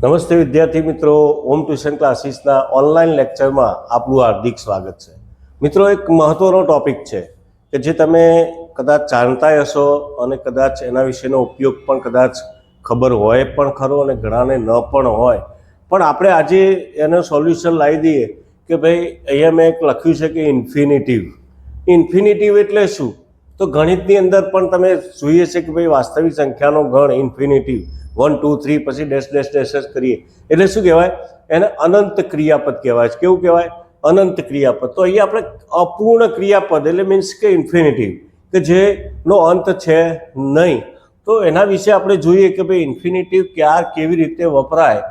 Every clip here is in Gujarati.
નમસ્તે વિદ્યાર્થી મિત્રો, હોમ ટ્યુશન ક્લાસીસના ઓનલાઈન લેક્ચરમાં આપનું હાર્દિક સ્વાગત છે. મિત્રો, એક મહત્વનો ટોપિક છે કે જે તમે કદાચ જાણતા હશો અને કદાચ એના વિશેનો ઉપયોગ પણ કદાચ ખબર હોય પણ ખરો અને ઘણાને ન પણ હોય, પણ આપણે આજે એનું સોલ્યુશન લાવી દઈએ કે ભાઈ અહીંયા મેં એક લખ્યું છે કે ઇન્ફિનિટિવ. ઇન્ફિનિટિવ એટલે શું? તો ગણિતની અંદર પણ તમે જોઈએ છે કે ભાઈ વાસ્તવિક સંખ્યાનો ગણ ઇન્ફિનિટિવ 1 2 3 પછી ડેશ ડેશ ડેશ કરીએ એટલે શું કહેવાય? એને અનંત ક્રિયાપદ કહેવાય છે. કેવું કહેવાય? અનંત ક્રિયાપદ. તો અહીંયા આપણે અપૂર્ણ ક્રિયાપદ એટલે મીન્સ કે ઇન્ફિનિટિવ, કે જેનો અંત છે નહીં. તો એના વિશે આપણે જોઈએ કે ભાઈ ઇન્ફિનિટિવ ક્યારે કેવી રીતે વપરાય,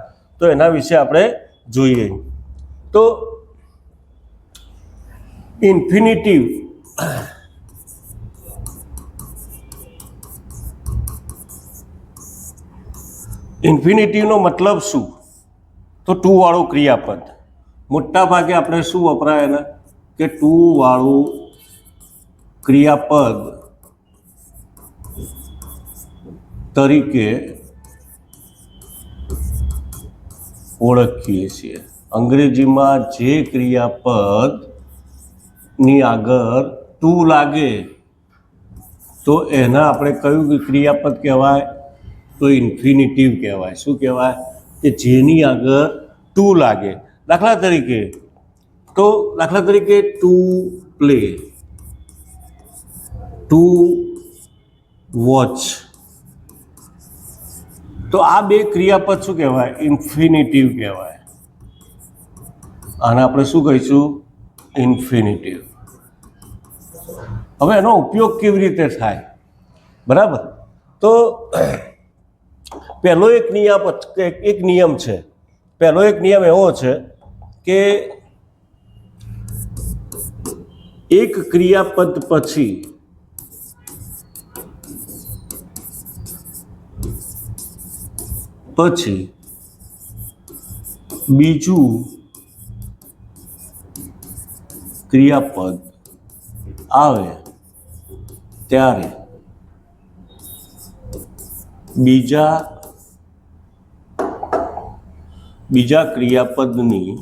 તો એના વિશે આપણે જોઈએ. તો ઇન્ફિનિટિવ ઇન્ફિનિટિવનો મતલબ શું? તો ટુ વાળું ક્રિયાપદ. મોટા ભાગે આપણે શું વપરાય એને કે ટુ વાળું ક્રિયાપદ તરીકે ઓળખીએ છીએ. અંગ્રેજીમાં જે ક્રિયાપદની આગળ ટુ લાગે તો એના આપણે કયું ક્રિયાપદ કહેવાય? તો ઇન્ફિનિટિવ કહેવાય. શું કહેવાય? કે જેની આગળ ટુ લાગે. દાખલા તરીકે ટુ પ્લે, ટુ વોચ, તો આ બે ક્રિયાપદ શું કહેવાય? ઇન્ફિનિટિવ કહેવાય. આને આપણે શું કહીશું? ઇન્ફિનિટિવ. હવે એનો ઉપયોગ કેવી રીતે થાય? બરાબર. તો પહેલો એક નિયમ છે. પહેલો એક નિયમ એવો છે કે એક ક્રિયાપદ પછી બીજું ક્રિયાપદ આવે ત્યારે બીજા ક્રિયાપદની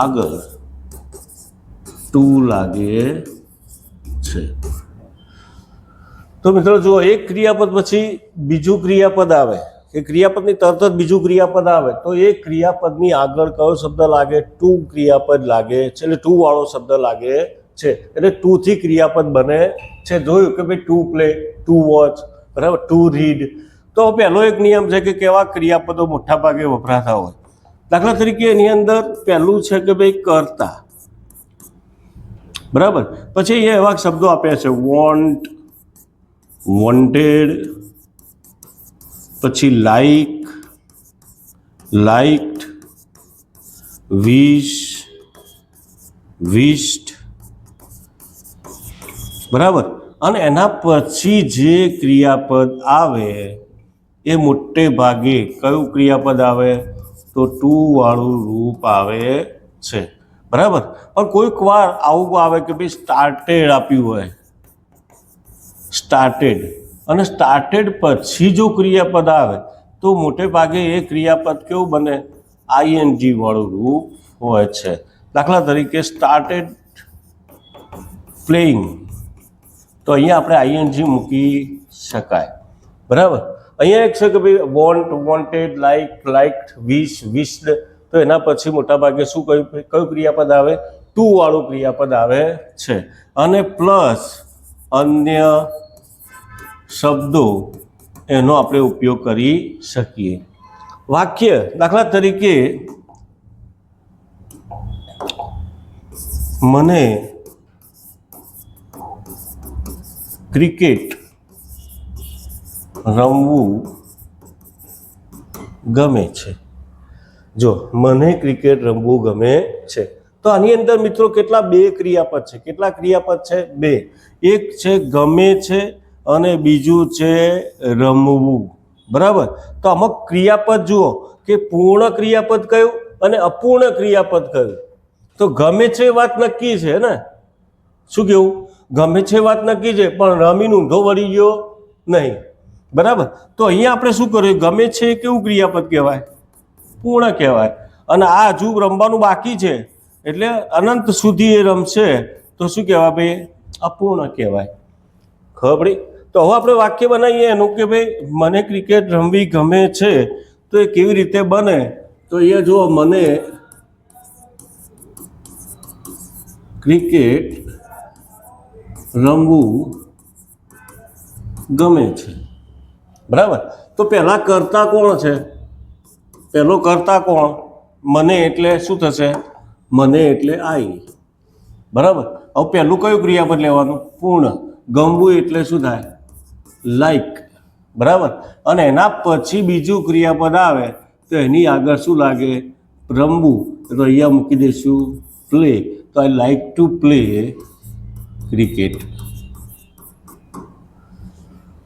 આગળ ટુ લાગે છે. તો મિત્રો જુઓ, એક ક્રિયાપદ પછી બીજું ક્રિયાપદ આવે, એ ક્રિયાપદની તરત જ બીજું ક્રિયાપદ આવે તો એ ક્રિયાપદની આગળ કયો શબ્દ લાગે? ટુ ક્રિયાપદ લાગે છે, એટલે ટુ વાળો શબ્દ લાગે છે. એટલે ટુ થી ક્રિયાપદ બને છે. જોયું કે ભાઈ ટુ પ્લે, ટુ વોચ, બરાબર, ટુ રીડ. તો પહેલો એક નિયમ છે કે કેવા ક્રિયાપદો મોટા ભાગે વપરાતા હોય. દાખલા તરીકે એની અંદર પહેલું છે કે ભાઈ કર્તા, બરાબર. પછી એ એવા શબ્દો આપ્યા છે વોન્ટ, વોન્ટેડ, પછી લાઈક, લાઇક્ડ, વિશ, વિશ્ડ, બરાબર. અને એના પછી જે ક્રિયાપદ આવે એ મોટે ભાગે કયું ક્રિયાપદ આવે? તો ટુ વાળું રૂપ આવે છે, બરાબર. પણ કોઈક વાર આવું આવે કે ભાઈ સ્ટાર્ટેડ આપ્યું હોય, સ્ટાર્ટેડ, અને સ્ટાર્ટેડ પછી જો ક્રિયાપદ આવે તો મોટે ભાગે એ ક્રિયાપદ કેવું બને? આઈએનજી વાળું રૂપ હોય છે. દાખલા તરીકે સ્ટાર્ટેડ પ્લેઇંગ, તો અહીંયા આપણે આઈએનજી મૂકી શકાય, બરાબર. અહીંયા એક છે કે ભાઈ વોન્ટ, વોન્ટેડ, લાઇક, લાઇક્ડ, વિશ, વિશ્ડ, તો એના પછી મોટા ભાગે શું કયું ક્રિયાપદ આવે? ટુ વાળું ક્રિયાપદ આવે છે. અને પ્લસ અન્ય શબ્દો એનો આપણે ઉપયોગ કરી શકીએ. વાક્ય, દાખલા તરીકે મને ક્રિકેટ રમવું ગમે છે. જો મને ક્રિકેટ રમવું ગમે છે, તો આની અંદર મિત્રો કેટલા? બે ક્રિયાપદ છે. કેટલા ક્રિયાપદ છે? બે. એક છે ગમે છે અને બીજું છે રમવું, બરાબર. તો અમુક ક્રિયાપદ જુઓ કે પૂર્ણ ક્રિયાપદ કયું અને અપૂર્ણ ક્રિયાપદ કયું? તો ગમે છે વાત નક્કી છે ને, શું કેવું? ગમે છે વાત નક્કી છે, પણ રમીને ઊંધો વળી ગયો નહીં. બરાબર. તો અહીંયા આપણે શું કર્યું, ગમે છે કેવું ક્રિયાપદ કહેવાય, પૂર્ણ કહેવાય. અને આ હજુ રમવાનું બાકી છે એટલે અનંત સુધી એ રમશે તો શું કહેવાય ભાઈ, અપૂર્ણ કહેવાય. ખબર પડી? તો હવે આપણે વાક્ય બનાવીએ એનું કે ભાઈ મને ક્રિકેટ રમવી ગમે છે, તો એ કેવી રીતે બને. તો અહીંયા જુઓ, મને ક્રિકેટ રમવું ગમે છે. બરાબર. તો પહેલા કરતા કોણ છે, પહેલો કરતા કોણ, મને એટલે શું થશે, મને એટલે આઈ. બરાબર. હવે પહેલું કયું ક્રિયાપદ લેવાનું, પૂર્ણ. ગમવું એટલે શું થાય, લાઈક. બરાબર. અને એના પછી બીજું ક્રિયાપદ આવે તો એની આગળ શું લાગે, રમવું. તો અહીંયા મૂકી દઈશું પ્લે. તો I like to play cricket.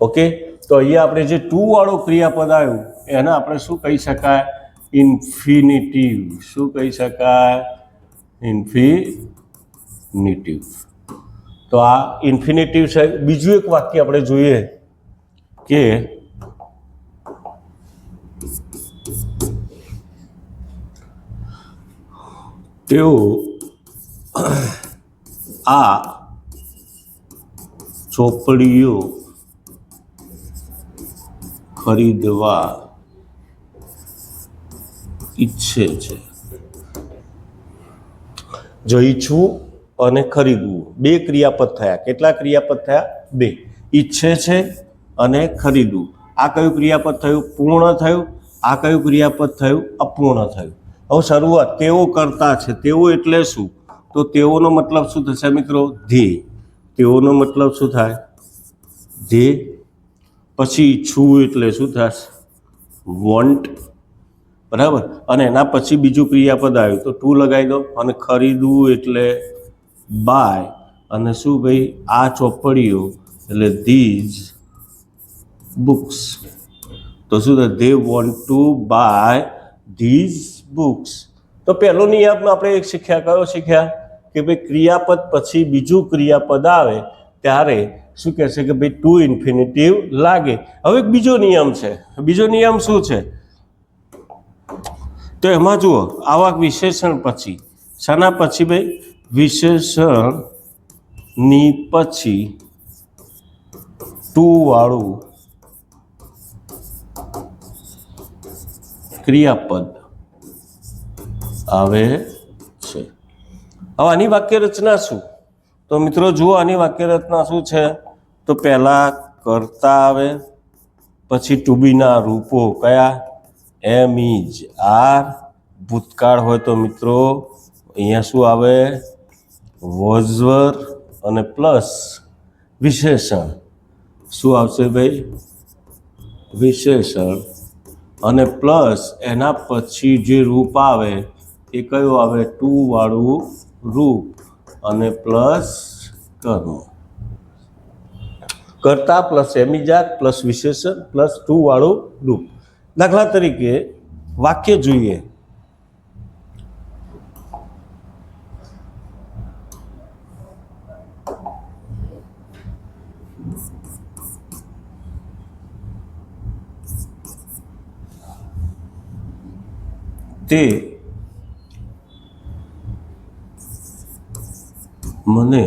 Okay. તો અહીંયા આપણે જે ટુ વાળું ક્રિયાપદ આવ્યું એને આપણે શું કહી શકાય, ઇન્ફિનિટિવ. શું કહી શકાય, ઇન્ફિનિટિવ. તો આ ઇન્ફિનિટિવ છે. બીજું એક વાક્ય આપણે જોઈએ કે તેઓ આ ચોપડીઓ ખરીદવા ઈચ્છે છે. જો ઈચ્છવું અને ખરીદવું બે ક્રિયાપદ થયા. કેટલા ક્રિયાપદ થયા, બે. ઈચ્છે છે અને ખરીદવું. આ કયું ક્રિયાપદ થયું, પૂર્ણ થયું. આ કયું ક્રિયાપદ થયું, અપૂર્ણ થયું. હવે શરૂઆત, તેઓ કરતા છે. તેઓ એટલે શું, તો તેઓનો મતલબ શું થશે મિત્રો, ધ્યેય. તેઓનો મતલબ શું થાય, ધ્યેય. પછી ઈચ્છવું એટલે શું થશે, વોન્ટ. બરાબર. અને એના પછી બીજું ક્રિયાપદ આવ્યું તો ટુ લગાવી દો. અને ખરીદવું એટલે બાય. અને શું ભાઈ, આ ચોપડીઓ એટલે ધીઝ બુક્સ. તો શું થાય, they want to buy these books. તો પહેલો નિયમ આપણે એક શીખ્યા, કયો શીખ્યા કે ભાઈ ક્રિયાપદ પછી બીજું ક્રિયાપદ આવે ત્યારે શું કહેશે કે ભાઈ ટુ ઇન્ફિનિટિવ લાગે. હવે એક બીજો નિયમ છે. બીજો નિયમ શું છે, તો એમાં જુઓ, આવા વિશેષણ પછી, શાના પછી ભાઈ, વિશેષણની પછી ટુ વાળું ક્રિયાપદ આવે છે. હવે આની વાક્ય રચના શું, તો મિત્રો જુઓ આની વાક્ય રચના શું છે. તો પહેલા કરતા આવે, પછી ટુ બીના રૂપો કયા, એમ, ઇઝ, આર. ભૂતકાળ હોય તો મિત્રો અહીંયા શું આવે, વોઝ, વર. અને પ્લસ વિશેષણ. શું આવશે ભાઈ, વિશેષણ. અને પ્લસ એના પછી જે રૂપ આવે એ કયું આવે, ટુ વાળું રૂપ. અને પ્લસ કર્મ. કરતા પ્લસ એમિજાત પ્લસ વિશેષણ પ્લસ ટુ વાળું રૂપ. દાખલા તરીકે વાક્ય જોઈએ, તે મને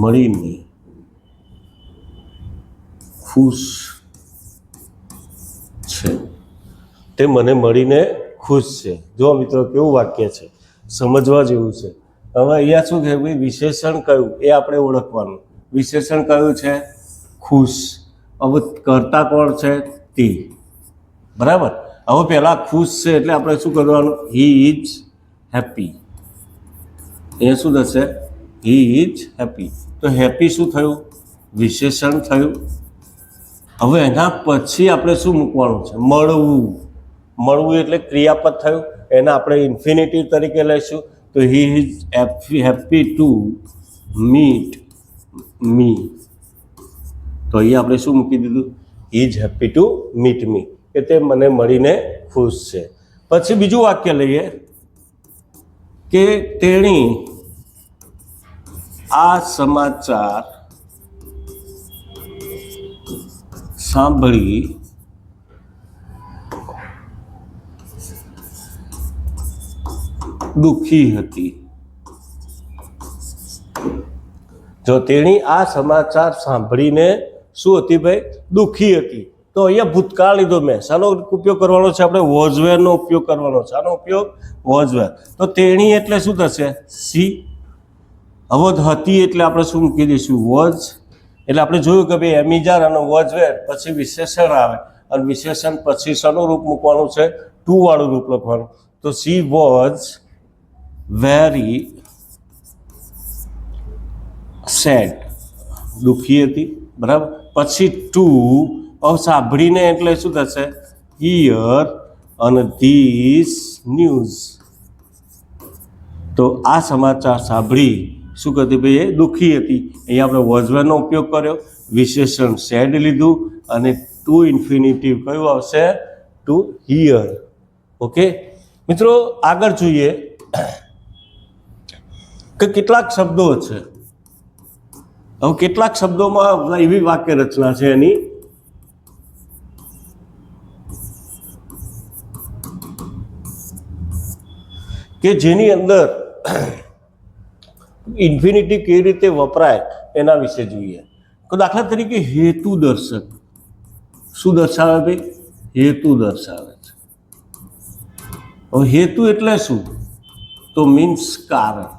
મળીને ખુશ છે. તે મને મળીને ખુશ છે. જો મિત્રો કેવું વાક્ય છે, સમજવા જેવું છે. હવે અહીંયા શું છે ભાઈ, વિશેષણ કયું એ આપણે ઓળખવાનું. વિશેષણ કયું છે, ખુશ. હવે કરતા કોણ છે, તે. બરાબર. હવે પહેલા ખુશ છે એટલે આપણે શું કરવાનું, હી ઇઝ હેપી. એ શું થશે, હી ઇઝ હેપી. તો હેપી શું થયું, વિશેષણ થયું. હવે એના પછી આપણે શું મૂકવાનું છે, મળવું. મળવું એટલે ક્રિયાપદ થયું, એને આપણે ઇન્ફિનિટિવ તરીકે લઈશું. તો he is happy to meet મી. તો અહીંયા આપણે શું મૂકી દીધું, he is happy to meet મી, કે તે મને મળીને ખુશ છે. પછી બીજું વાક્ય લઈએ કે તેણી આ સમાચાર સાંભળી દુઃખી હતી. જો તેણી આ સમાચાર સાંભળીને શું હતી ભાઈ? દુઃખી હતી. તો અહીંયા ભૂતકાળ લીધો મેં. શાનો ઉપયોગ કરવાનો છે? આપણે વોઝ વેરનો ઉપયોગ કરવાનો છે. આનો ઉપયોગ વોઝ વેર. તો તેણી એટલે શું થશે? સી. હવે હતી એટલે આપણે શું મૂકી દઈશું? વોઝ. એટલે આપણે જોયું કે ભાઈ એમિજાર અને વોઝ વેર પછી વિશેષણ આવે અને વિશેષણ પછી શાનું રૂપ મૂકવાનું છે? ટુ વાળું રૂપ લખવાનું. તો સી વોઝ વેરી સેડ, દુઃખી હતી. બરાબર. પછી ટુ સાંભળીને એટલે શું થશે? હિયર અને ધીસ ન્યૂઝ. તો આ સમાચાર સાંભળી શું કરતી ભાઈ? એ દુઃખી હતી. અહીંયા આપણે વોઝવેરનો ઉપયોગ કર્યો, વિશેષણ સેડ લીધું અને ટુ ઇન્ફિનિટિવ કયું આવશે? Two here. ઓકે મિત્રો, આગળ જોઈએ કે કેટલાક શબ્દો છે. હવે કેટલાક શબ્દોમાં એવી વાક્ય રચના છે એની કે જેની અંદર ઇન્ફિનિટી કેવી રીતે વપરાય એના વિશે જોઈએ. તો દાખલા તરીકે હેતુ દર્શક. શું દર્શાવે ભાઈ? હેતુ દર્શાવે છે. હવે હેતુ એટલે શું? તો મીન્સ કારણ.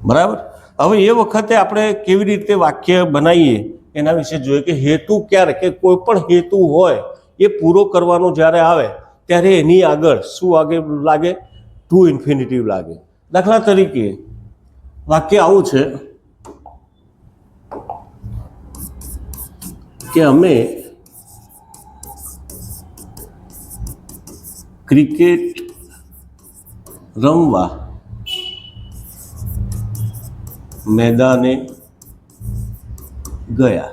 બરાબર. હવે એ વખતે આપણે કેવી રીતે વાક્ય બનાવીએ એના વિશે જોઈએ કે હેતુ ક્યારે, કે કોઈ પણ હેતુ હોય એ પૂરો કરવાનો જ્યારે આવે ત્યારે એની આગળ શું લાગે? ટુ ઇન્ફિનિટિવ લાગે. દાખલા તરીકે વાક્ય આવું છે કે અમે ક્રિકેટ રમવા મેદાને ગયા.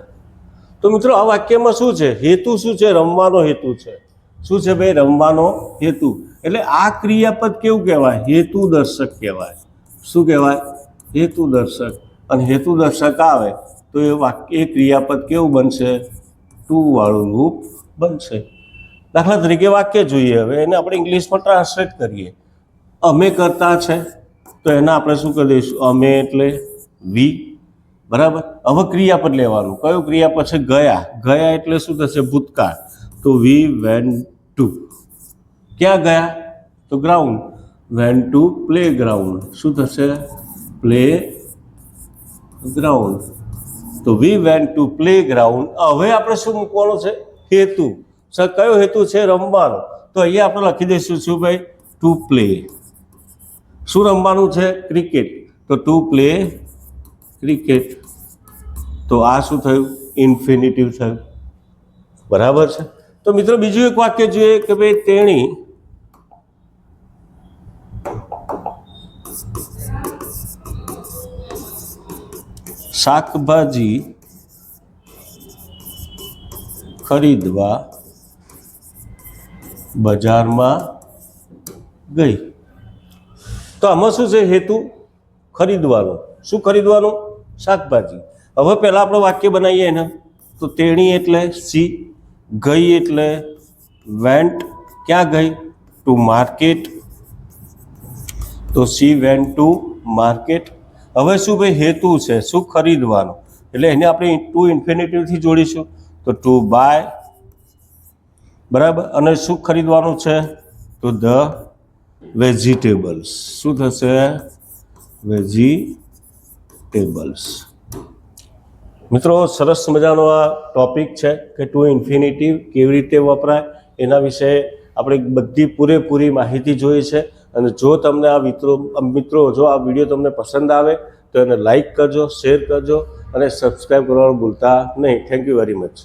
તો મિત્રો આ વાક્યમાં શું છે? હેતુ શું છે? રમવાનો હેતુ છે. શું છે ભાઈ? રમવાનો હેતુ. એટલે આ ક્રિયાપદ કેવું કહેવાય? હેતુ દર્શક કહેવાય. શું કહેવાય? હેતુ દર્શક. અને હેતુ દર્શક આવે તો એ વાક્ય, એ ક્રિયાપદ કેવું બનશે? ટુ વાળું રૂપ બનશે. દાખલા તરીકે વાક્ય જોઈએ. હવે એને આપણે ઇંગ્લિશમાં ટ્રાન્સલેટ કરીએ. અમે કરતા છે તો એને આપણે શું કરી દઈશું? અમે એટલે વી. બરાબર. હવે ક્રિયાપદ લેવાનું. કયું ક્રિયાપદ છે? ગયા. ગયા એટલે શું થશે? ભૂતકાળ. તો વી વેન્ટ ટુ. ક્યાં ગયા? તો ground. Went to playground. શું થશે? Playground. તો we went to playground. હવે આપણે શું મૂકવાનું છે? હેતુ. સર કયો હેતુ છે? રમવાનો. તો અહીંયા આપણે લખી દઈશું શું ભાઈ? To play. શું રમવાનું છે? ક્રિકેટ. તો ટુ પ્લે ક્રિકેટ. તો આ શું થયું? ઇન્ફિનિટિવ થયું. બરાબર છે. તો મિત્રો બીજું એક વાક્ય જોઈએ કે ભાઈ તેણી શાકભાજી ખરીદવા બજારમાં ગઈ. તો આમાં શું છે? હેતુ ખરીદવાનું. શું ખરીદવાનું? શાકભાજી. હવે પહેલાં આપણે વાક્ય બનાવીએ એને. તો તેણી એટલે સી, ગઈ એટલે વેન્ટ. ક્યાં ગઈ? To market. તો સી વેન્ટ ટુ માર્કેટ. હવે શું ભાઈ? હેતુ છે. શું? ખરીદવાનું. એટલે એને આપણે ટુ ઇન્ફિનિટિવથી જોડીશું. તો ટુ બાય. બરાબર. અને શું ખરીદવાનું છે? તો ધ વેજીટેબલ્સ. શું થશે? વેજીટેબલ્સ. મિત્રો સરસ મજાનો આ ટોપિક છે કે ટુ ઇન્ફિનિટિવ કેવી રીતે વપરાય એના વિશે આપણે બધી પૂરેપૂરી માહિતી જોઈ છે. અને જો તમને આ મિત્રો જો આ વિડીયો તમને પસંદ આવે તો એને લાઈક કરજો, શેર કરજો અને સબસ્ક્રાઈબ કરવાનું ભૂલતા નહીં. Thank you very much.